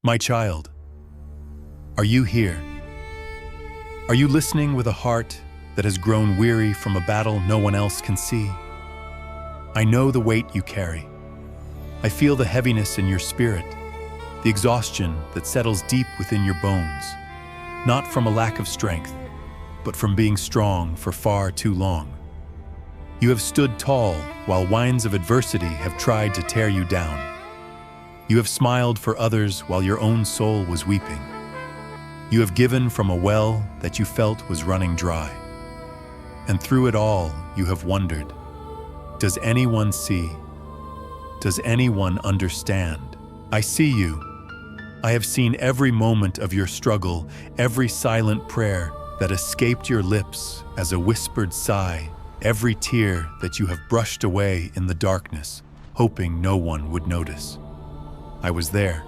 My child, are you here? Are you listening with a heart that has grown weary from a battle no one else can see? I know the weight you carry. I feel the heaviness in your spirit, the exhaustion that settles deep within your bones, not from a lack of strength, but from being strong for far too long. You have stood tall while winds of adversity have tried to tear you down. You have smiled for others while your own soul was weeping. You have given from a well that you felt was running dry. And through it all, you have wondered, does anyone see? Does anyone understand? I see you. I have seen every moment of your struggle, every silent prayer that escaped your lips as a whispered sigh, every tear that you have brushed away in the darkness, hoping no one would notice. I was there.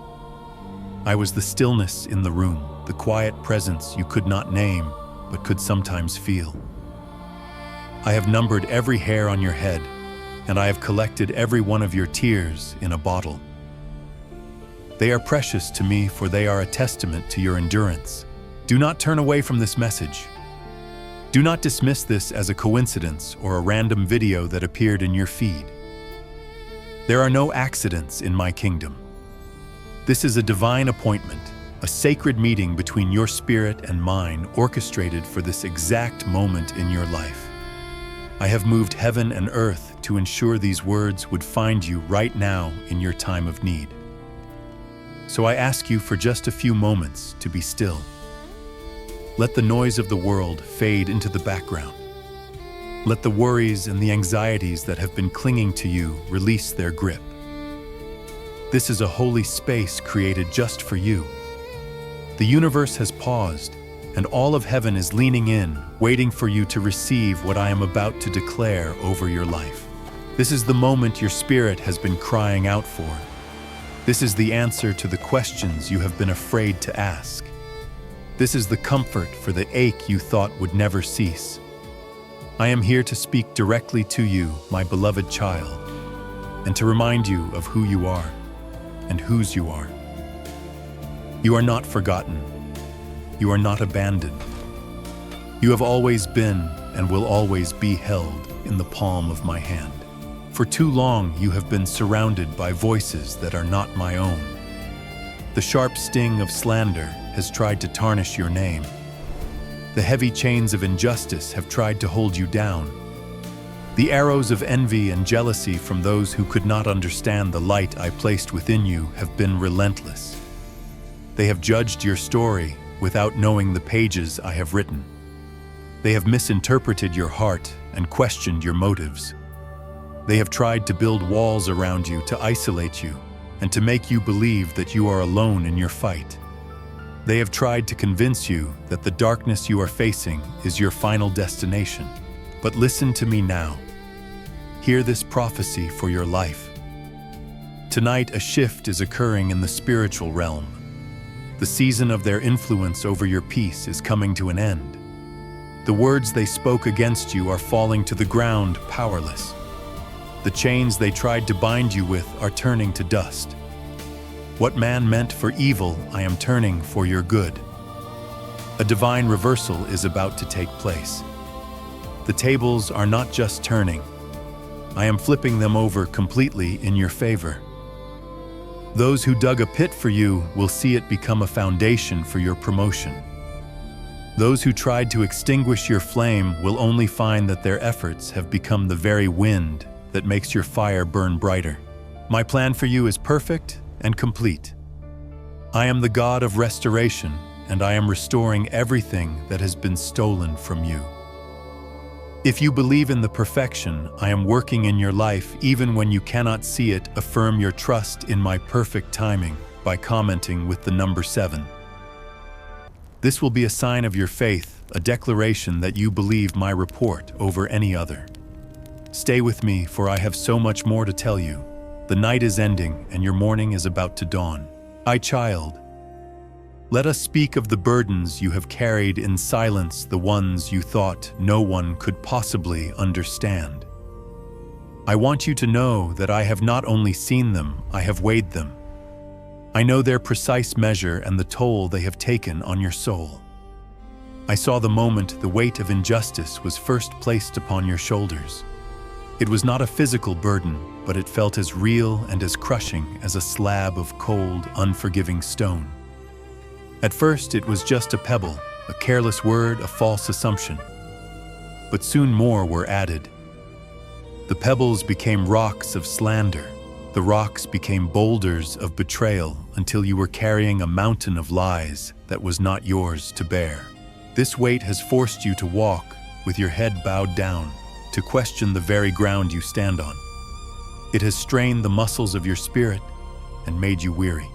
I was the stillness in the room, the quiet presence you could not name, but could sometimes feel. I have numbered every hair on your head, and I have collected every one of your tears in a bottle. They are precious to me, for they are a testament to your endurance. Do not turn away from this message. Do not dismiss this as a coincidence or a random video that appeared in your feed. There are no accidents in my kingdom. This is a divine appointment, a sacred meeting between your spirit and mine, orchestrated for this exact moment in your life. I have moved heaven and earth to ensure these words would find you right now in your time of need. So I ask you for just a few moments to be still. Let the noise of the world fade into the background. Let the worries and the anxieties that have been clinging to you release their grip. This is a holy space created just for you. The universe has paused, and all of heaven is leaning in, waiting for you to receive what I am about to declare over your life. This is the moment your spirit has been crying out for. This is the answer to the questions you have been afraid to ask. This is the comfort for the ache you thought would never cease. I am here to speak directly to you, my beloved child, and to remind you of who you are and whose you are. You are not forgotten. You are not abandoned. You have always been and will always be held in the palm of my hand. For too long, you have been surrounded by voices that are not my own. The sharp sting of slander has tried to tarnish your name. The heavy chains of injustice have tried to hold you down. The arrows of envy and jealousy from those who could not understand the light I placed within you have been relentless. They have judged your story without knowing the pages I have written. They have misinterpreted your heart and questioned your motives. They have tried to build walls around you to isolate you and to make you believe that you are alone in your fight. They have tried to convince you that the darkness you are facing is your final destination. But listen to me now. Hear this prophecy for your life. Tonight, a shift is occurring in the spiritual realm. The season of their influence over your peace is coming to an end. The words they spoke against you are falling to the ground powerless. The chains they tried to bind you with are turning to dust. What man meant for evil, I am turning for your good. A divine reversal is about to take place. The tables are not just turning. I am flipping them over completely in your favor. Those who dug a pit for you will see it become a foundation for your promotion. Those who tried to extinguish your flame will only find that their efforts have become the very wind that makes your fire burn brighter. My plan for you is perfect and complete. I am the God of restoration, and I am restoring everything that has been stolen from you. If you believe in the perfection I am working in your life, even when you cannot see it, affirm your trust in my perfect timing by commenting with the number 7. This will be a sign of your faith, a declaration that you believe my report over any other. Stay with me, for I have so much more to tell you. The night is ending, and your morning is about to dawn. My child, let us speak of the burdens you have carried in silence, the ones you thought no one could possibly understand. I want you to know that I have not only seen them, I have weighed them. I know their precise measure and the toll they have taken on your soul. I saw the moment the weight of injustice was first placed upon your shoulders. It was not a physical burden, but it felt as real and as crushing as a slab of cold, unforgiving stone. At first, it was just a pebble, a careless word, a false assumption. But soon more were added. The pebbles became rocks of slander. The rocks became boulders of betrayal until you were carrying a mountain of lies that was not yours to bear. This weight has forced you to walk with your head bowed down, to question the very ground you stand on. It has strained the muscles of your spirit and made you weary.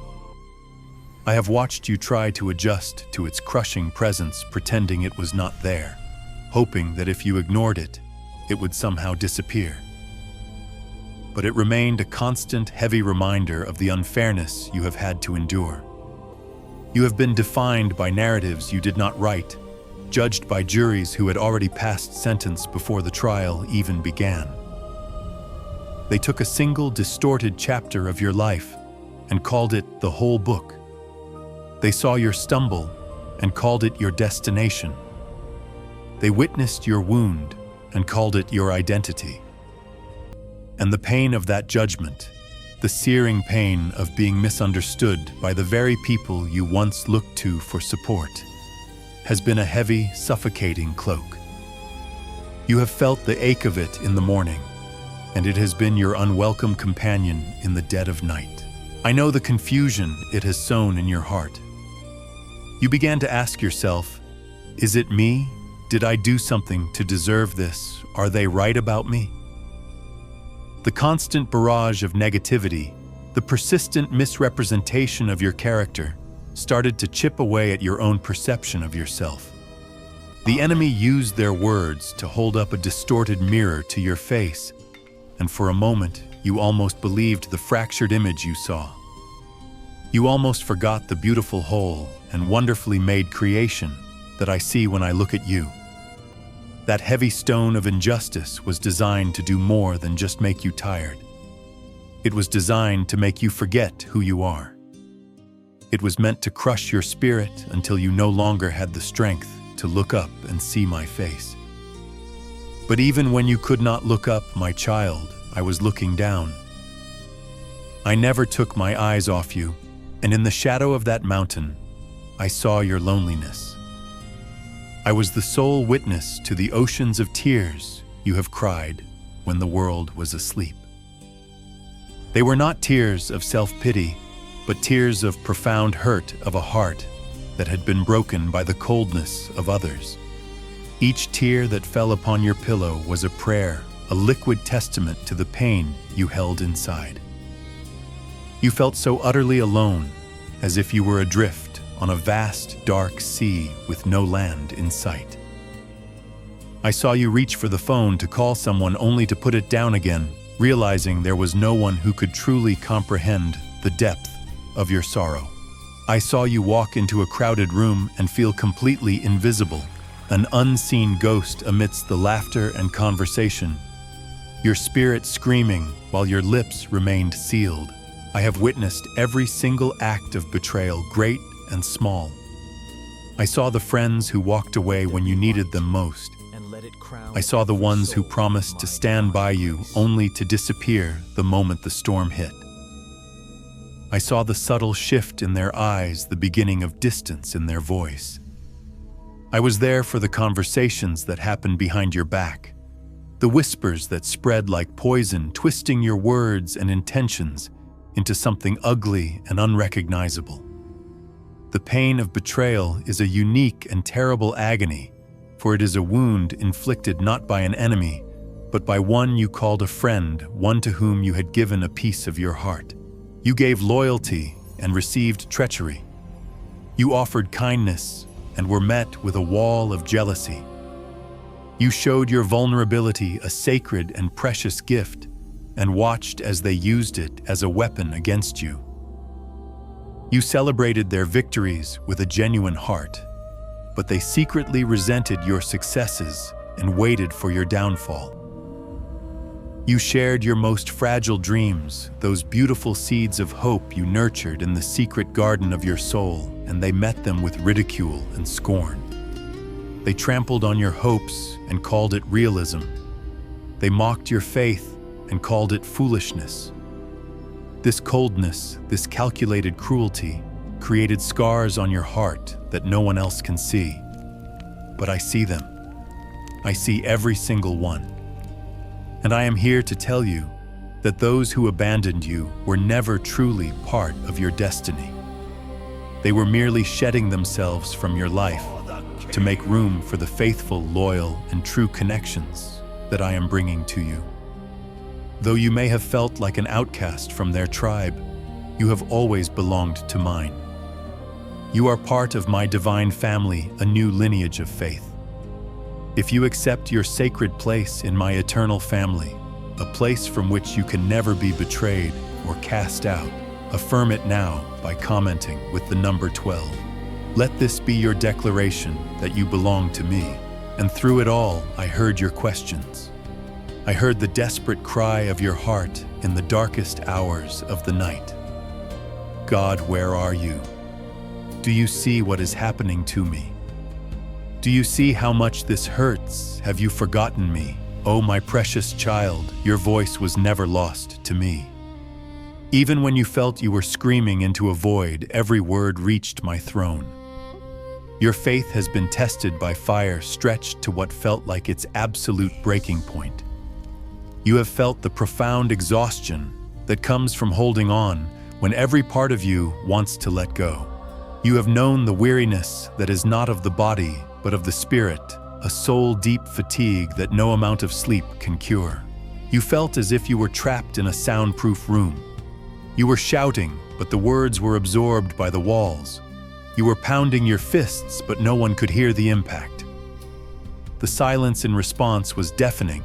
I have watched you try to adjust to its crushing presence, pretending it was not there, hoping that if you ignored it, it would somehow disappear. But it remained a constant, heavy reminder of the unfairness you have had to endure. You have been defined by narratives you did not write, judged by juries who had already passed sentence before the trial even began. They took a single distorted chapter of your life and called it the whole book. They saw your stumble and called it your destination. They witnessed your wound and called it your identity. And the pain of that judgment, the searing pain of being misunderstood by the very people you once looked to for support, has been a heavy, suffocating cloak. You have felt the ache of it in the morning, and it has been your unwelcome companion in the dead of night. I know the confusion it has sown in your heart. You began to ask yourself, is it me? Did I do something to deserve this? Are they right about me? The constant barrage of negativity, the persistent misrepresentation of your character, started to chip away at your own perception of yourself. The enemy used their words to hold up a distorted mirror to your face, and for a moment, you almost believed the fractured image you saw. You almost forgot the beautiful whole and wonderfully made creation that I see when I look at you. That heavy stone of injustice was designed to do more than just make you tired. It was designed to make you forget who you are. It was meant to crush your spirit until you no longer had the strength to look up and see my face. But even when you could not look up, my child, I was looking down. I never took my eyes off you, and in the shadow of that mountain, I saw your loneliness. I was the sole witness to the oceans of tears you have cried when the world was asleep. They were not tears of self-pity, but tears of profound hurt of a heart that had been broken by the coldness of others. Each tear that fell upon your pillow was a prayer, a liquid testament to the pain you held inside. You felt so utterly alone, as if you were adrift on a vast, dark sea with no land in sight. I saw you reach for the phone to call someone only to put it down again, realizing there was no one who could truly comprehend the depth of your sorrow. I saw you walk into a crowded room and feel completely invisible, an unseen ghost amidst the laughter and conversation, your spirit screaming while your lips remained sealed. I have witnessed every single act of betrayal, great and small. I saw the friends who walked away when you needed them most. I saw the ones who promised to stand by you only to disappear the moment the storm hit. I saw the subtle shift in their eyes, the beginning of distance in their voice. I was there for the conversations that happened behind your back, the whispers that spread like poison, twisting your words and intentions into something ugly and unrecognizable. The pain of betrayal is a unique and terrible agony, for it is a wound inflicted not by an enemy, but by one you called a friend, one to whom you had given a piece of your heart. You gave loyalty and received treachery. You offered kindness and were met with a wall of jealousy. You showed your vulnerability, a sacred and precious gift, and watched as they used it as a weapon against you. You celebrated their victories with a genuine heart, but they secretly resented your successes and waited for your downfall. You shared your most fragile dreams, those beautiful seeds of hope you nurtured in the secret garden of your soul, and they met them with ridicule and scorn. They trampled on your hopes and called it realism. They mocked your faith and called it foolishness. This coldness, this calculated cruelty, created scars on your heart that no one else can see. But I see them. I see every single one. And I am here to tell you that those who abandoned you were never truly part of your destiny. They were merely shedding themselves from your life to make room for the faithful, loyal, and true connections that I am bringing to you. Though you may have felt like an outcast from their tribe, you have always belonged to mine. You are part of my divine family, a new lineage of faith. If you accept your sacred place in my eternal family, a place from which you can never be betrayed or cast out, affirm it now by commenting with the number 12. Let this be your declaration that you belong to me. And through it all, I heard your questions. I heard the desperate cry of your heart in the darkest hours of the night. God, where are you? Do you see what is happening to me? Do you see how much this hurts? Have you forgotten me? Oh, my precious child, your voice was never lost to me. Even when you felt you were screaming into a void, every word reached my throne. Your faith has been tested by fire, stretched to what felt like its absolute breaking point. You have felt the profound exhaustion that comes from holding on when every part of you wants to let go. You have known the weariness that is not of the body, but of the spirit, a soul-deep fatigue that no amount of sleep can cure. You felt as if you were trapped in a soundproof room. You were shouting, but the words were absorbed by the walls. You were pounding your fists, but no one could hear the impact. The silence in response was deafening,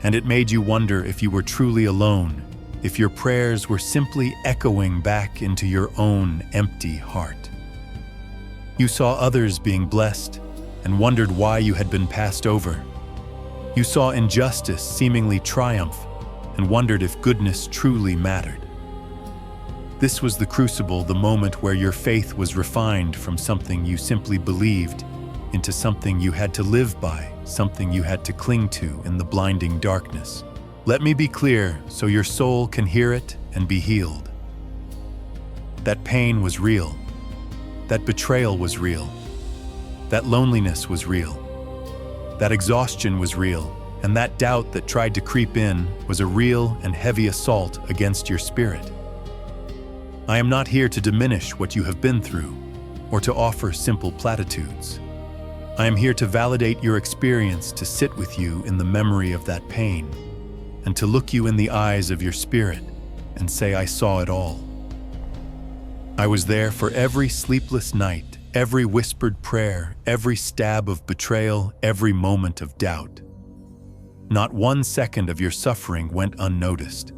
and it made you wonder if you were truly alone, if your prayers were simply echoing back into your own empty heart. You saw others being blessed, and wondered why you had been passed over. You saw injustice seemingly triumph and wondered if goodness truly mattered. This was the crucible, the moment where your faith was refined from something you simply believed into something you had to live by, something you had to cling to in the blinding darkness. Let me be clear so your soul can hear it and be healed. That pain was real. That betrayal was real. That loneliness was real. That exhaustion was real, and that doubt that tried to creep in was a real and heavy assault against your spirit. I am not here to diminish what you have been through, or to offer simple platitudes. I am here to validate your experience, to sit with you in the memory of that pain, and to look you in the eyes of your spirit and say, I saw it all. I was there for every sleepless night, every whispered prayer, every stab of betrayal, every moment of doubt. Not 1 second of your suffering went unnoticed.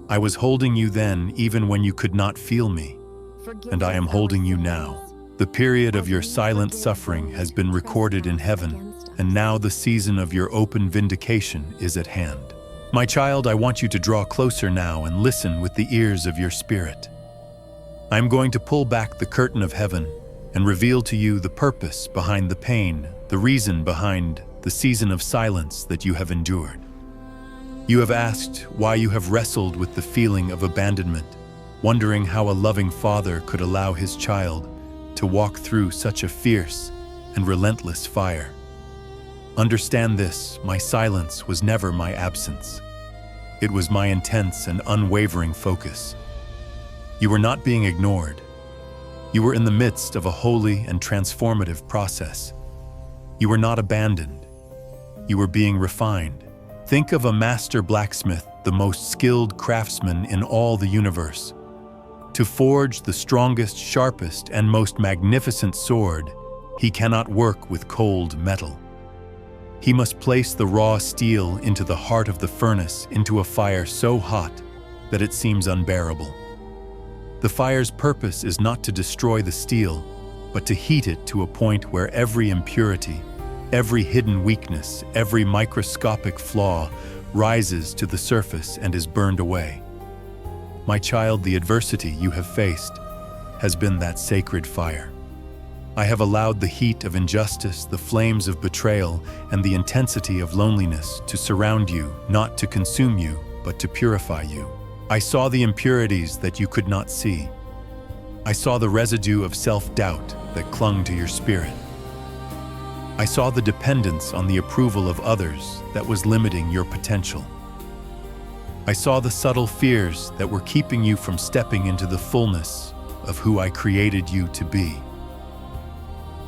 I was holding you then, even when you could not feel me, and I am holding you now. The period of your silent suffering has been recorded in heaven, and now the season of your open vindication is at hand. My child, I want you to draw closer now and listen with the ears of your spirit. I am going to pull back the curtain of heaven and reveal to you the purpose behind the pain, the reason behind the season of silence that you have endured. You have asked why you have wrestled with the feeling of abandonment, wondering how a loving father could allow his child to walk through such a fierce and relentless fire. Understand this, my silence was never my absence. It was my intense and unwavering focus. You were not being ignored. You were in the midst of a holy and transformative process. You were not abandoned. You were being refined. Think of a master blacksmith, the most skilled craftsman in all the universe. To forge the strongest, sharpest, and most magnificent sword, he cannot work with cold metal. He must place the raw steel into the heart of the furnace, into a fire so hot that it seems unbearable. The fire's purpose is not to destroy the steel, but to heat it to a point where every impurity, every hidden weakness, every microscopic flaw rises to the surface and is burned away. My child, the adversity you have faced has been that sacred fire. I have allowed the heat of injustice, the flames of betrayal, and the intensity of loneliness to surround you, not to consume you, but to purify you. I saw the impurities that you could not see. I saw the residue of self-doubt that clung to your spirit. I saw the dependence on the approval of others that was limiting your potential. I saw the subtle fears that were keeping you from stepping into the fullness of who I created you to be.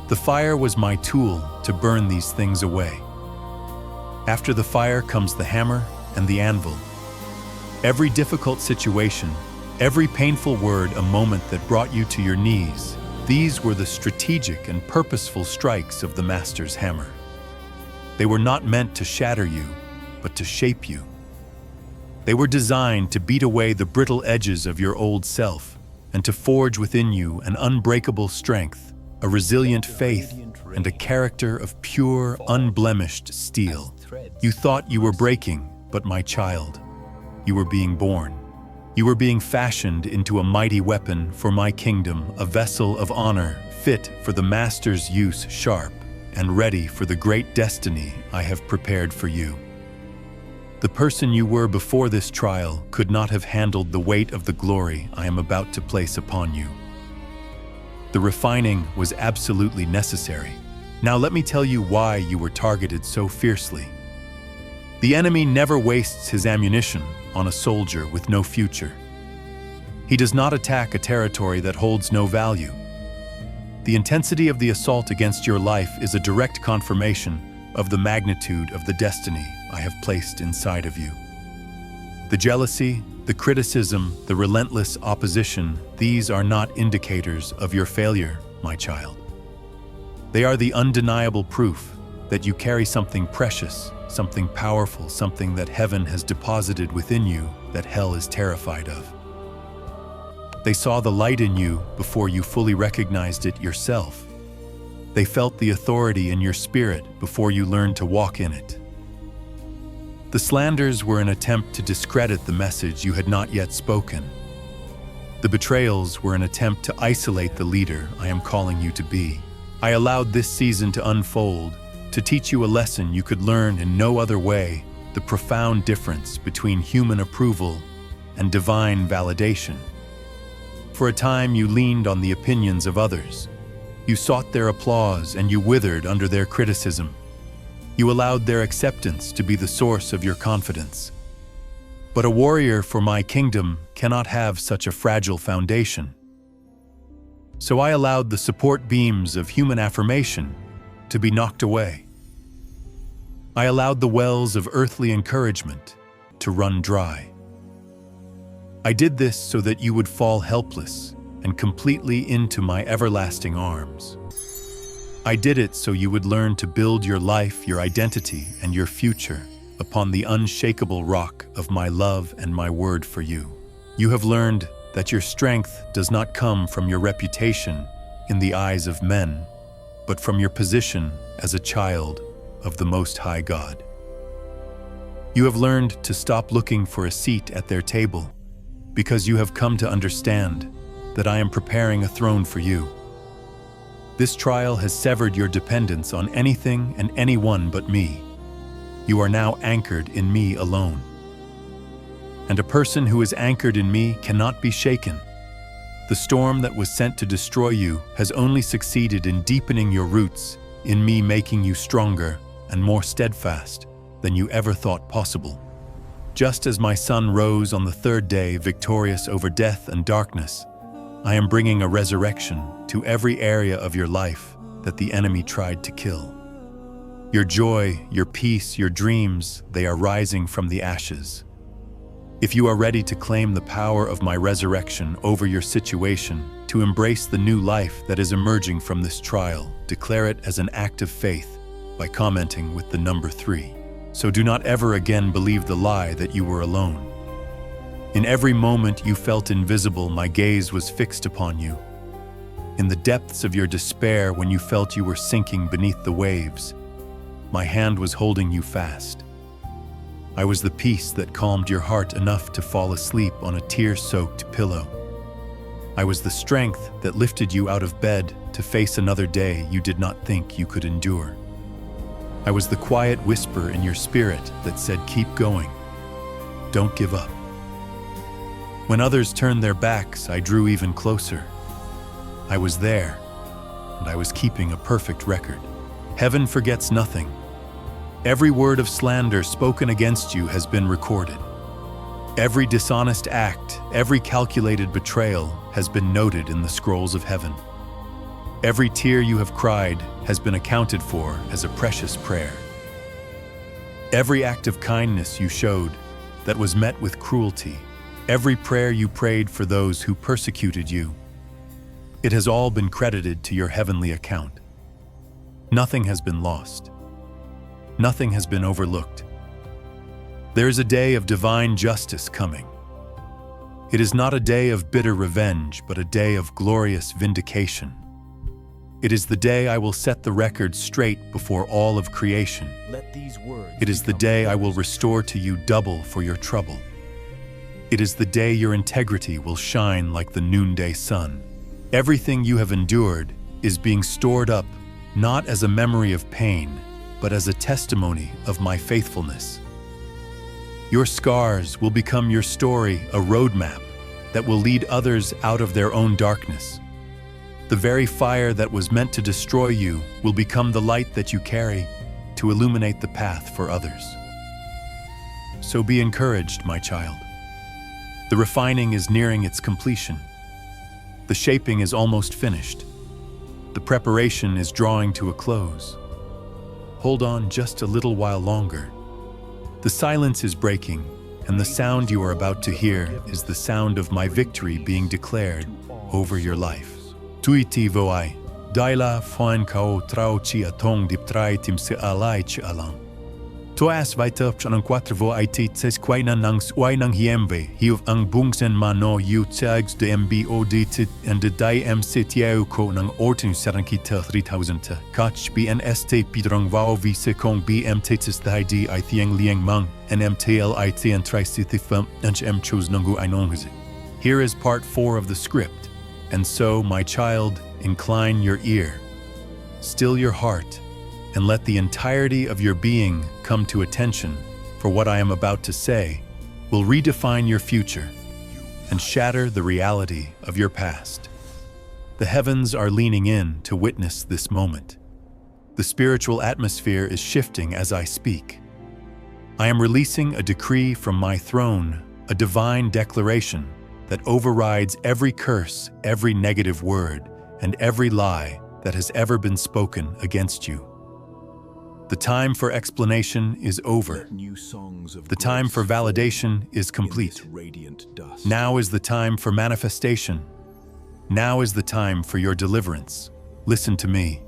The fire was my tool to burn these things away. After the fire comes the hammer and the anvil. Every difficult situation, every painful word, a moment that brought you to your knees, these were the strategic and purposeful strikes of the Master's hammer. They were not meant to shatter you, but to shape you. They were designed to beat away the brittle edges of your old self and to forge within you an unbreakable strength, a resilient faith, and a character of pure, unblemished steel. You thought you were breaking, but my child, you were being born. You were being fashioned into a mighty weapon for my kingdom, a vessel of honor, fit for the Master's use, sharp and ready for the great destiny I have prepared for you. The person you were before this trial could not have handled the weight of the glory I am about to place upon you. The refining was absolutely necessary. Now let me tell you why you were targeted so fiercely. The enemy never wastes his ammunition on a soldier with no future. He does not attack a territory that holds no value. The intensity of the assault against your life is a direct confirmation of the magnitude of the destiny I have placed inside of you. The jealousy, the criticism, the relentless opposition, these are not indicators of your failure, my child. They are the undeniable proof that you carry something precious, something powerful, something that heaven has deposited within you that hell is terrified of. They saw the light in you before you fully recognized it yourself. They felt the authority in your spirit before you learned to walk in it. The slanders were an attempt to discredit the message you had not yet spoken. The betrayals were an attempt to isolate the leader I am calling you to be. I allowed this season to unfold, to teach you a lesson you could learn in no other way, the profound difference between human approval and divine validation. For a time you leaned on the opinions of others. You sought their applause and you withered under their criticism. You allowed their acceptance to be the source of your confidence. But a warrior for my kingdom cannot have such a fragile foundation. So I allowed the support beams of human affirmation to be knocked away. I allowed the wells of earthly encouragement to run dry. I did this so that you would fall helpless and completely into my everlasting arms. I did it so you would learn to build your life, your identity, and your future upon the unshakable rock of my love and my word for you. You have learned that your strength does not come from your reputation in the eyes of men, but from your position as a child of the Most High God. You have learned to stop looking for a seat at their table because you have come to understand that I am preparing a throne for you. This trial has severed your dependence on anything and anyone but me. You are now anchored in me alone. And a person who is anchored in me cannot be shaken. The storm that was sent to destroy you has only succeeded in deepening your roots, in me making you stronger and more steadfast than you ever thought possible. Just as my son rose on the third day victorious over death and darkness, I am bringing a resurrection to every area of your life that the enemy tried to kill. Your joy, your peace, your dreams, they are rising from the ashes. If you are ready to claim the power of my resurrection over your situation, to embrace the new life that is emerging from this trial, declare it as an act of faith by commenting with the number 3. So do not ever again believe the lie that you were alone. In every moment you felt invisible, my gaze was fixed upon you. In the depths of your despair, when you felt you were sinking beneath the waves, my hand was holding you fast. I was the peace that calmed your heart enough to fall asleep on a tear-soaked pillow. I was the strength that lifted you out of bed to face another day you did not think you could endure. I was the quiet whisper in your spirit that said, keep going. Don't give up. When others turned their backs, I drew even closer. I was there, and I was keeping a perfect record. Heaven forgets nothing. Every word of slander spoken against you has been recorded. Every dishonest act, every calculated betrayal has been noted in the scrolls of heaven. Every tear you have cried has been accounted for as a precious prayer. Every act of kindness you showed that was met with cruelty, every prayer you prayed for those who persecuted you, it has all been credited to your heavenly account. Nothing has been lost. Nothing has been overlooked. There is a day of divine justice coming. It is not a day of bitter revenge, but a day of glorious vindication. It is the day I will set the record straight before all of creation. It is the day I will restore to you double for your trouble. It is the day your integrity will shine like the noonday sun. Everything you have endured is being stored up not as a memory of pain, but as a testimony of my faithfulness. Your scars will become your story, a roadmap that will lead others out of their own darkness. The very fire that was meant to destroy you will become the light that you carry to illuminate the path for others. So be encouraged, my child. The refining is nearing its completion. The shaping is almost finished. The preparation is drawing to a close. Hold on just a little while longer. The silence is breaking, and the sound you are about to hear is the sound of my victory being declared over your life. Tuiti voai, daila foin kao trau chi atong dip trai tim se alai chi alang. Toas weiter an 4 vo it ses kwaina nangs wainang hiembe, hiuv ang bungsen mano yu tags de mbod and de dai mctiau ko nang orten serankita 3000 kach bnst pidrong vao vi se kong bmt tis dai di I thieng lieng mang nmtl it and trisithifam and chose nangu ainongzi. Here is part 4 of the script. And so, my child, incline your ear, still your heart, and let the entirety of your being come to attention, for what I am about to say will redefine your future and shatter the reality of your past. The heavens are leaning in to witness this moment. The spiritual atmosphere is shifting as I speak. I am releasing a decree from my throne, a divine declaration that overrides every curse, every negative word, and every lie that has ever been spoken against you. The time for explanation is over. The time for validation is complete. Now is the time for manifestation. Now is the time for your deliverance. Listen to me.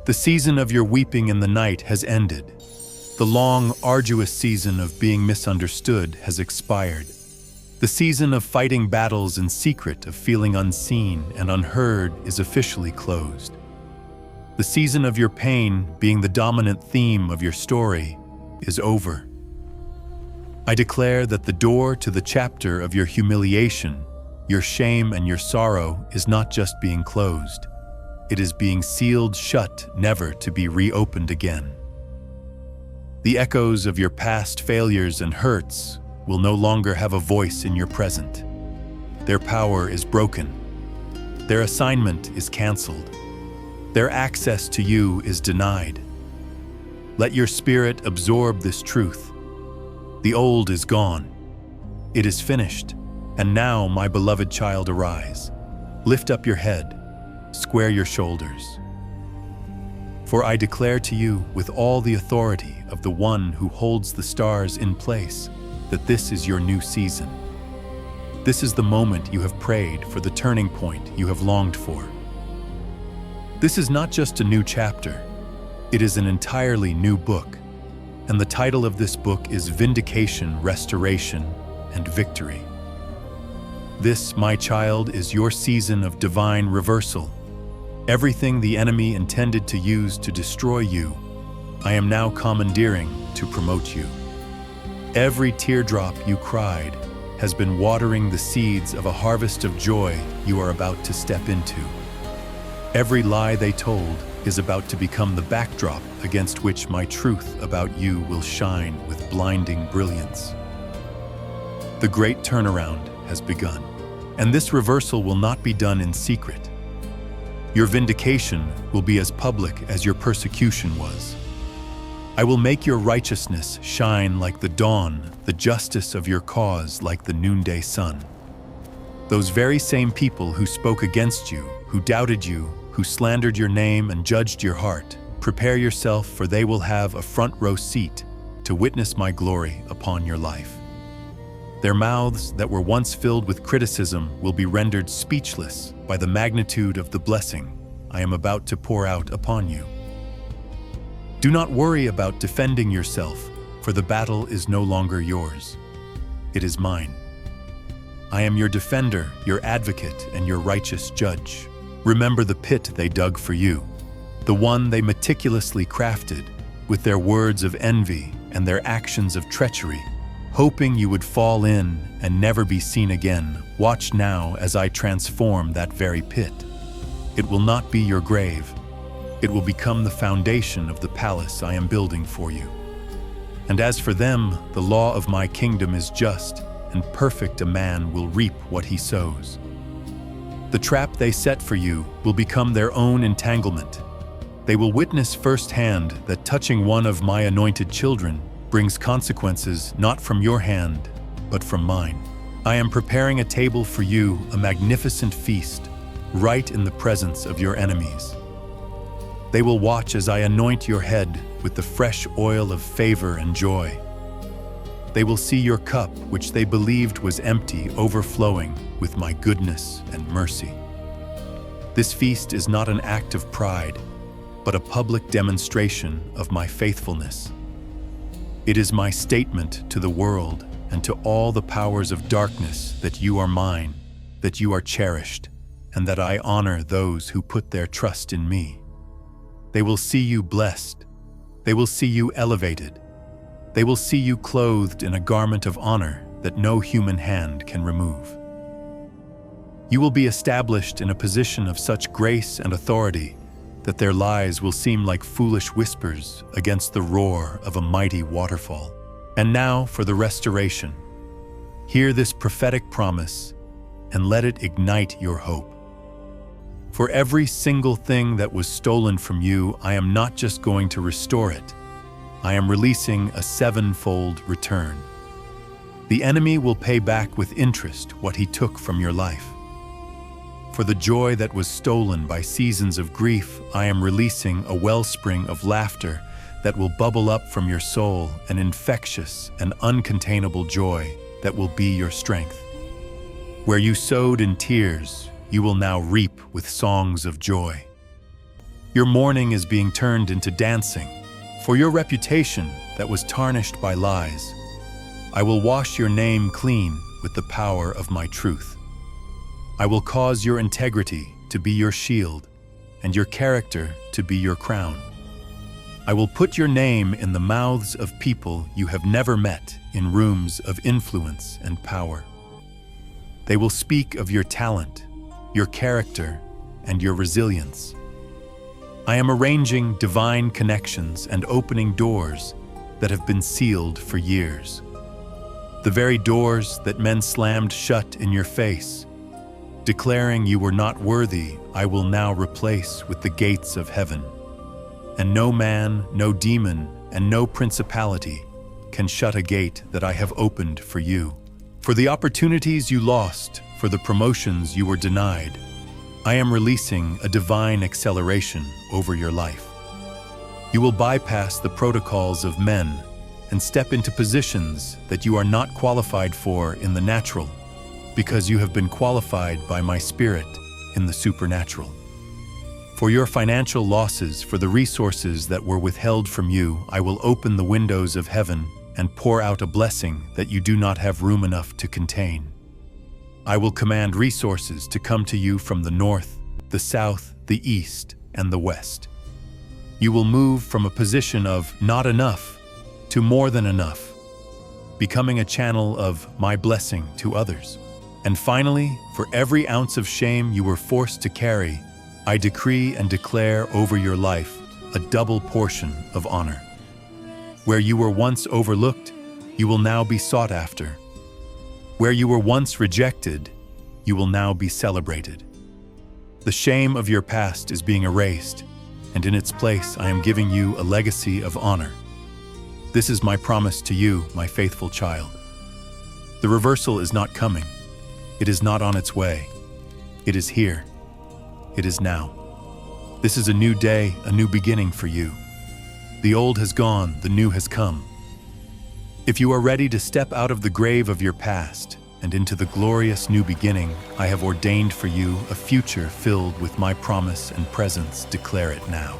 The season of your weeping in the night has ended. The long, arduous season of being misunderstood has expired. The season of fighting battles in secret, of feeling unseen and unheard, is officially closed. The season of your pain, being the dominant theme of your story, is over. I declare that the door to the chapter of your humiliation, your shame and your sorrow is not just being closed. It is being sealed shut, never to be reopened again. The echoes of your past failures and hurts will no longer have a voice in your present. Their power is broken. Their assignment is canceled. Their access to you is denied. Let your spirit absorb this truth. The old is gone. It is finished. And now, my beloved child, arise. Lift up your head. Square your shoulders. For I declare to you, with all the authority of the one who holds the stars in place, that this is your new season. This is the moment you have prayed for, the turning point you have longed for. This is not just a new chapter. It is an entirely new book. And the title of this book is Vindication, Restoration, and Victory. This, my child, is your season of divine reversal. Everything the enemy intended to use to destroy you, I am now commandeering to promote you. Every teardrop you cried has been watering the seeds of a harvest of joy you are about to step into. Every lie they told is about to become the backdrop against which my truth about you will shine with blinding brilliance. The great turnaround has begun, and this reversal will not be done in secret. Your vindication will be as public as your persecution was. I will make your righteousness shine like the dawn, the justice of your cause like the noonday sun. Those very same people who spoke against you, who doubted you, who slandered your name and judged your heart, prepare yourself, for they will have a front row seat to witness my glory upon your life. Their mouths that were once filled with criticism will be rendered speechless by the magnitude of the blessing I am about to pour out upon you. Do not worry about defending yourself, for the battle is no longer yours. It is mine. I am your defender, your advocate, and your righteous judge. Remember the pit they dug for you, the one they meticulously crafted with their words of envy and their actions of treachery, hoping you would fall in and never be seen again. Watch now as I transform that very pit. It will not be your grave. It will become the foundation of the palace I am building for you. And as for them, the law of my kingdom is just, and perfect. A man will reap what he sows. The trap they set for you will become their own entanglement. They will witness firsthand that touching one of my anointed children brings consequences not from your hand, but from mine. I am preparing a table for you, a magnificent feast, right in the presence of your enemies. They will watch as I anoint your head with the fresh oil of favor and joy. They will see your cup, which they believed was empty, overflowing with my goodness and mercy. This feast is not an act of pride, but a public demonstration of my faithfulness. It is my statement to the world and to all the powers of darkness that you are mine, that you are cherished, and that I honor those who put their trust in me. They will see you blessed. They will see you elevated. They will see you clothed in a garment of honor that no human hand can remove. You will be established in a position of such grace and authority that their lies will seem like foolish whispers against the roar of a mighty waterfall. And now for the restoration. Hear this prophetic promise and let it ignite your hope. For every single thing that was stolen from you, I am not just going to restore it. I am releasing a sevenfold return. The enemy will pay back with interest what he took from your life. For the joy that was stolen by seasons of grief, I am releasing a wellspring of laughter that will bubble up from your soul, an infectious and uncontainable joy that will be your strength. Where you sowed in tears, you will now reap with songs of joy. Your mourning is being turned into dancing. For your reputation that was tarnished by lies, I will wash your name clean with the power of my truth. I will cause your integrity to be your shield and your character to be your crown. I will put your name in the mouths of people you have never met in rooms of influence and power. They will speak of your talent, your character, and your resilience. I am arranging divine connections and opening doors that have been sealed for years. The very doors that men slammed shut in your face, declaring you were not worthy, I will now replace with the gates of heaven. And no man, no demon, and no principality can shut a gate that I have opened for you. For the opportunities you lost, for the promotions you were denied, I am releasing a divine acceleration over your life. You will bypass the protocols of men and step into positions that you are not qualified for in the natural, because you have been qualified by my Spirit in the supernatural. For your financial losses, for the resources that were withheld from you, I will open the windows of heaven and pour out a blessing that you do not have room enough to contain. I will command resources to come to you from the north, the south, the east, and the west. You will move from a position of not enough to more than enough, becoming a channel of my blessing to others. And finally, for every ounce of shame you were forced to carry, I decree and declare over your life a double portion of honor. Where you were once overlooked, you will now be sought after. Where you were once rejected, you will now be celebrated. The shame of your past is being erased, and in its place I am giving you a legacy of honor. This is my promise to you, my faithful child. The reversal is not coming. It is not on its way. It is here. It is now. This is a new day, a new beginning for you. The old has gone, the new has come. If you are ready to step out of the grave of your past and into the glorious new beginning I have ordained for you, a future filled with my promise and presence, declare it now.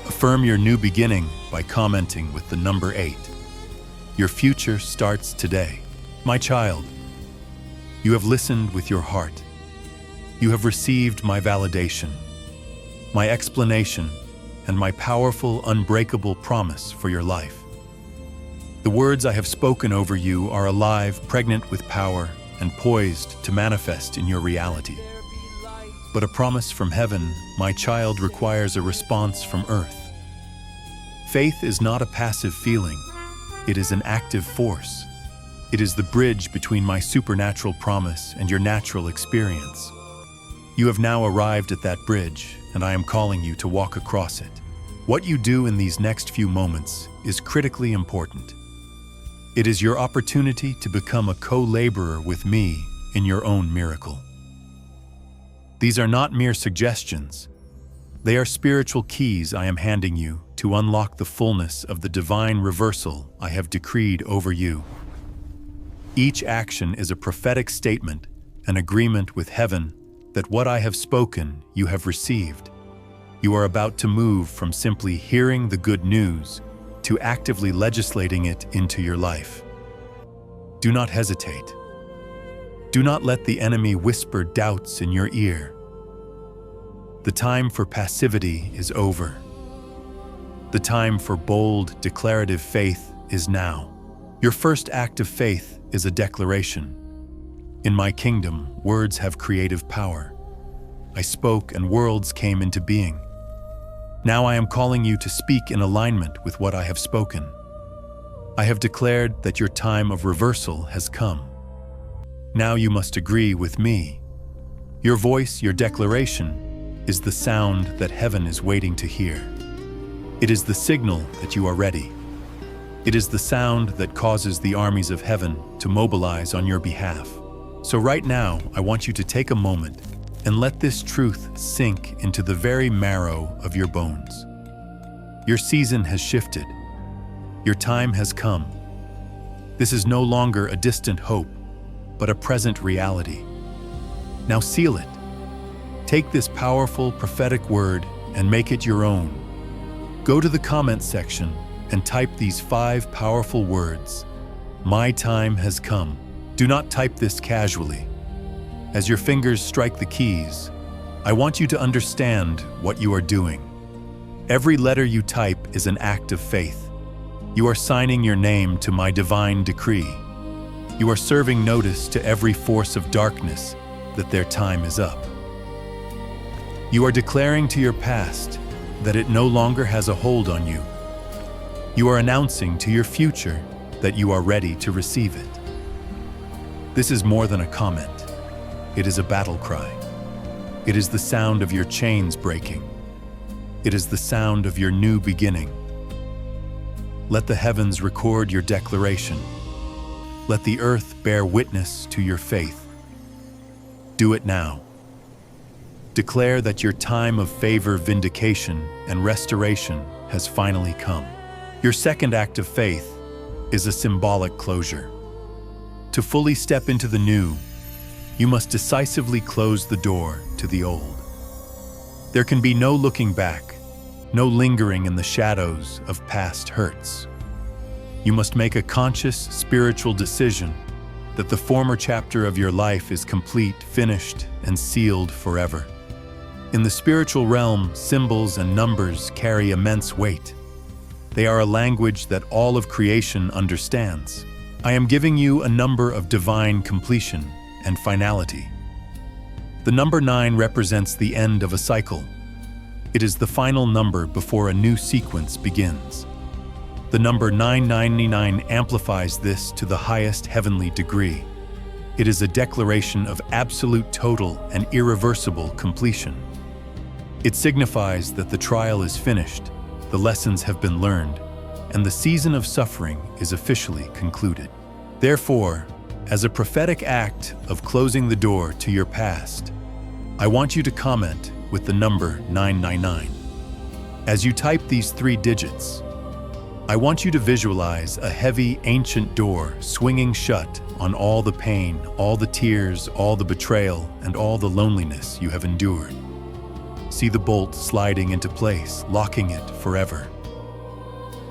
Affirm your new beginning by commenting with the number 8. Your future starts today. My child, you have listened with your heart. You have received my validation, my explanation, and my powerful, unbreakable promise for your life. The words I have spoken over you are alive, pregnant with power, and poised to manifest in your reality. But a promise from heaven, my child, requires a response from earth. Faith is not a passive feeling. It is an active force. It is the bridge between my supernatural promise and your natural experience. You have now arrived at that bridge, and I am calling you to walk across it. What you do in these next few moments is critically important. It is your opportunity to become a co-laborer with me in your own miracle. These are not mere suggestions. They are spiritual keys I am handing you to unlock the fullness of the divine reversal I have decreed over you. Each action is a prophetic statement, an agreement with heaven that what I have spoken you have received. You are about to move from simply hearing the good news to actively legislating it into your life. Do not hesitate. Do not let the enemy whisper doubts in your ear. The time for passivity is over. The time for bold, declarative faith is now. Your first act of faith is a declaration. In my kingdom, words have creative power. I spoke and worlds came into being. Now I am calling you to speak in alignment with what I have spoken. I have declared that your time of reversal has come. Now you must agree with me. Your voice, your declaration, is the sound that heaven is waiting to hear. It is the signal that you are ready. It is the sound that causes the armies of heaven to mobilize on your behalf. So right now, I want you to take a moment and let this truth sink into the very marrow of your bones. Your season has shifted. Your time has come. This is no longer a distant hope, but a present reality. Now seal it. Take this powerful prophetic word and make it your own. Go to the comments section and type these 5 powerful words. My time has come. Do not type this casually. As your fingers strike the keys, I want you to understand what you are doing. Every letter you type is an act of faith. You are signing your name to my divine decree. You are serving notice to every force of darkness that their time is up. You are declaring to your past that it no longer has a hold on you. You are announcing to your future that you are ready to receive it. This is more than a comment. It is a battle cry. It is the sound of your chains breaking. It is the sound of your new beginning. Let the heavens record your declaration. Let the earth bear witness to your faith. Do it now. Declare that your time of favor, vindication, and restoration has finally come. Your second act of faith is a symbolic closure. To fully step into the new, you must decisively close the door to the old. There can be no looking back, no lingering in the shadows of past hurts. You must make a conscious spiritual decision that the former chapter of your life is complete, finished, and sealed forever. In the spiritual realm, symbols and numbers carry immense weight. They are a language that all of creation understands. I am giving you a number of divine completion and finality. The number 9 represents the end of a cycle. It is the final number before a new sequence begins. The number 999 amplifies this to the highest heavenly degree. It is a declaration of absolute, total, and irreversible completion. It signifies that the trial is finished, the lessons have been learned, and the season of suffering is officially concluded. Therefore, as a prophetic act of closing the door to your past, I want you to comment with the number 999. As you type these 3 digits, I want you to visualize a heavy, ancient door swinging shut on all the pain, all the tears, all the betrayal, and all the loneliness you have endured. See the bolt sliding into place, locking it forever.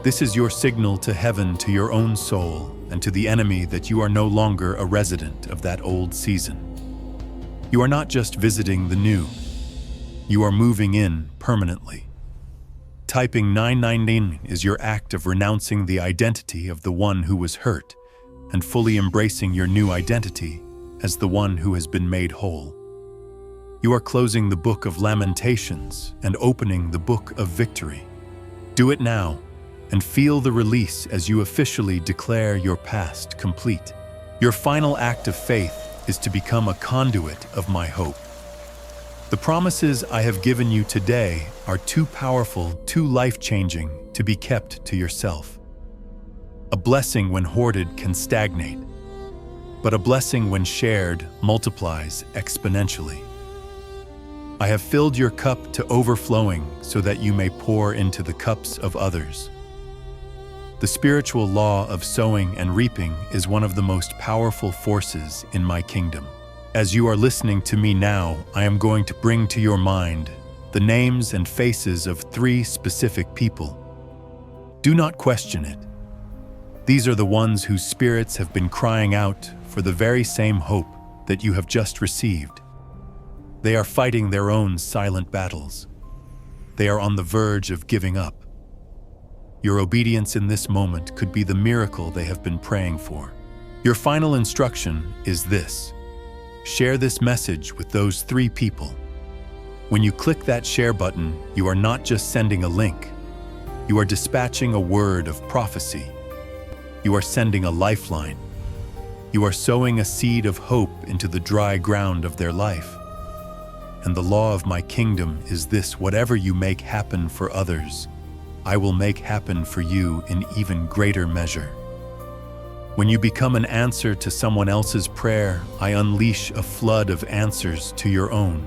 This is your signal to heaven, to your own soul, and to the enemy that you are no longer a resident of that old season. You are not just visiting the new, you are moving in permanently. Typing 999 is your act of renouncing the identity of the one who was hurt and fully embracing your new identity as the one who has been made whole. You are closing the book of lamentations and opening the book of victory. Do it now and feel the release as you officially declare your past complete. Your final act of faith is to become a conduit of my hope. The promises I have given you today are too powerful, too life-changing to be kept to yourself. A blessing when hoarded can stagnate, but a blessing when shared multiplies exponentially. I have filled your cup to overflowing so that you may pour into the cups of others. The spiritual law of sowing and reaping is one of the most powerful forces in my kingdom. As you are listening to me now, I am going to bring to your mind the names and faces of 3 specific people. Do not question it. These are the ones whose spirits have been crying out for the very same hope that you have just received. They are fighting their own silent battles. They are on the verge of giving up. Your obedience in this moment could be the miracle they have been praying for. Your final instruction is this: share this message with those 3 people. When you click that share button, you are not just sending a link. You are dispatching a word of prophecy. You are sending a lifeline. You are sowing a seed of hope into the dry ground of their life. And the law of my kingdom is this: whatever you make happen for others, I will make happen for you in even greater measure. When you become an answer to someone else's prayer, I unleash a flood of answers to your own.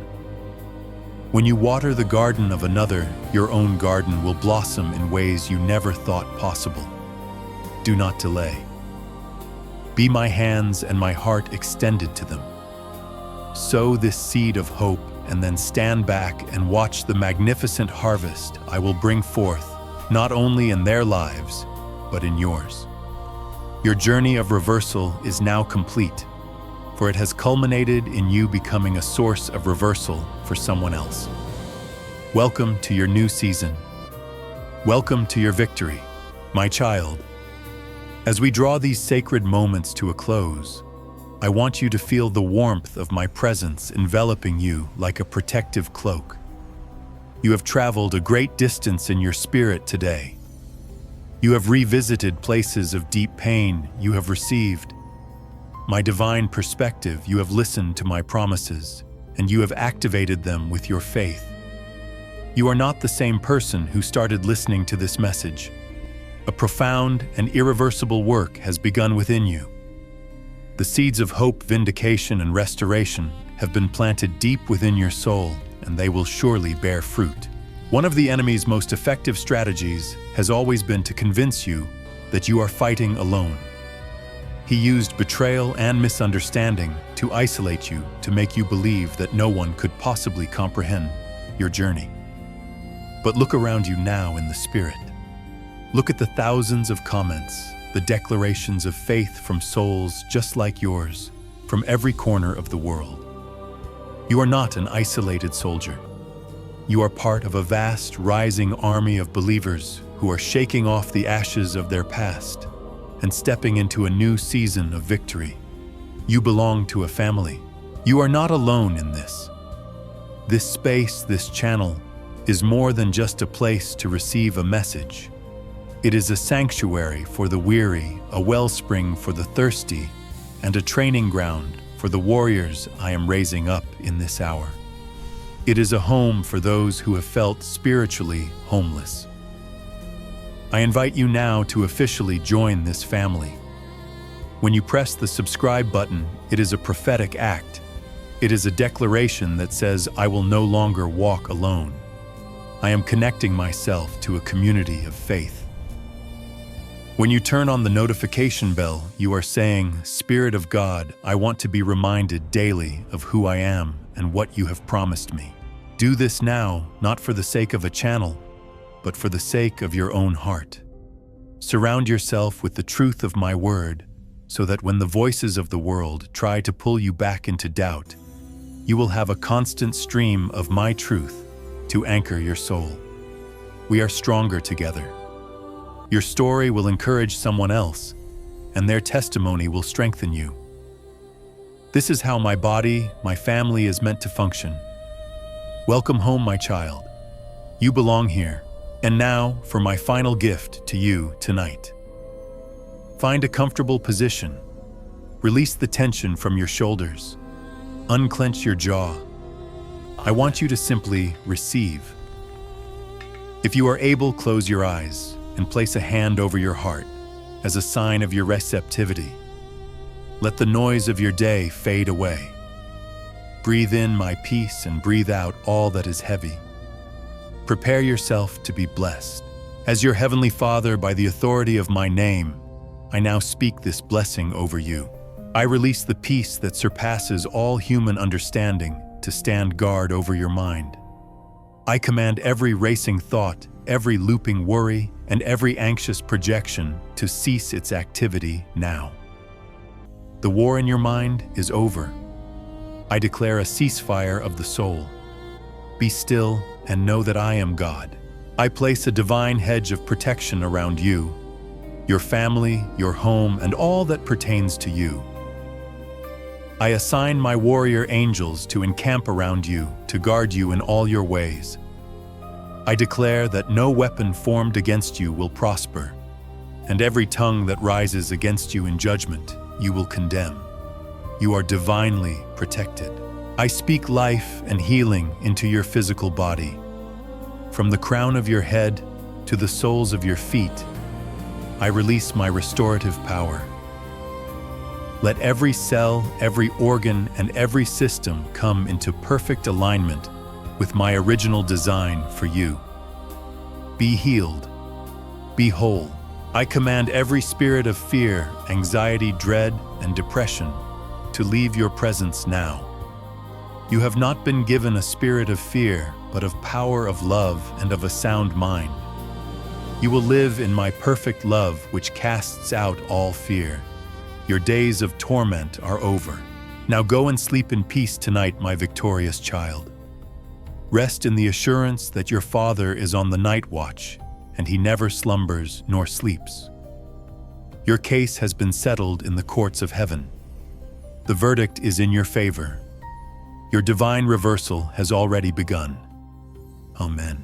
When you water the garden of another, your own garden will blossom in ways you never thought possible. Do not delay. Be my hands and my heart extended to them. Sow this seed of hope and then stand back and watch the magnificent harvest I will bring forth, not only in their lives, but in yours. Your journey of reversal is now complete, for it has culminated in you becoming a source of reversal for someone else. Welcome to your new season. Welcome to your victory, my child. As we draw these sacred moments to a close, I want you to feel the warmth of my presence enveloping you like a protective cloak. You have traveled a great distance in your spirit today. You have revisited places of deep pain you have received my divine perspective. You have listened to my promises, and you have activated them with your faith. You are not the same person who started listening to this message. A profound and irreversible work has begun within you. The seeds of hope, vindication, and restoration have been planted deep within your soul, and they will surely bear fruit. One of the enemy's most effective strategies has always been to convince you that you are fighting alone. He used betrayal and misunderstanding to isolate you, to make you believe that no one could possibly comprehend your journey. But look around you now in the Spirit. Look at the thousands of comments, the declarations of faith from souls just like yours, from every corner of the world. You are not an isolated soldier. You are part of a vast, rising army of believers who are shaking off the ashes of their past and stepping into a new season of victory. You belong to a family. You are not alone in this. This space, this channel, is more than just a place to receive a message. It is a sanctuary for the weary, a wellspring for the thirsty, and a training ground for the warriors I am raising up in this hour. It is a home for those who have felt spiritually homeless. I invite you now to officially join this family. When you press the subscribe button, it is a prophetic act. It is a declaration that says, I will no longer walk alone. I am connecting myself to a community of faith. When you turn on the notification bell, you are saying, Spirit of God, I want to be reminded daily of who I am and what you have promised me. Do this now, not for the sake of a channel, but for the sake of your own heart. Surround yourself with the truth of my word, so that when the voices of the world try to pull you back into doubt, you will have a constant stream of my truth to anchor your soul. We are stronger together. Your story will encourage someone else, and their testimony will strengthen you. This is how my body, my family is meant to function. Welcome home, my child. You belong here. And now, for my final gift to you tonight. Find a comfortable position. Release the tension from your shoulders. Unclench your jaw. I want you to simply receive. If you are able, close your eyes and place a hand over your heart as a sign of your receptivity. Let the noise of your day fade away. Breathe in my peace and breathe out all that is heavy. Prepare yourself to be blessed. As your Heavenly Father, by the authority of my name, I now speak this blessing over you. I release the peace that surpasses all human understanding to stand guard over your mind. I command every racing thought, every looping worry, and every anxious projection to cease its activity now. The war in your mind is over. I declare a ceasefire of the soul. Be still and know that I am God. I place a divine hedge of protection around you, your family, your home, and all that pertains to you. I assign my warrior angels to encamp around you, to guard you in all your ways. I declare that no weapon formed against you will prosper, and every tongue that rises against you in judgment, you will condemn. You are divinely protected. I speak life and healing into your physical body. From the crown of your head to the soles of your feet, I release my restorative power. Let every cell, every organ, and every system come into perfect alignment with my original design for you. Be healed. Be whole. I command every spirit of fear, anxiety, dread, and depression to leave your presence now. You have not been given a spirit of fear, but of power, of love, and of a sound mind. You will live in my perfect love, which casts out all fear. Your days of torment are over. Now go and sleep in peace tonight, my victorious child. Rest in the assurance that your Father is on the night watch, and he never slumbers nor sleeps. Your case has been settled in the courts of heaven. The verdict is in your favor. Your divine reversal has already begun. Amen.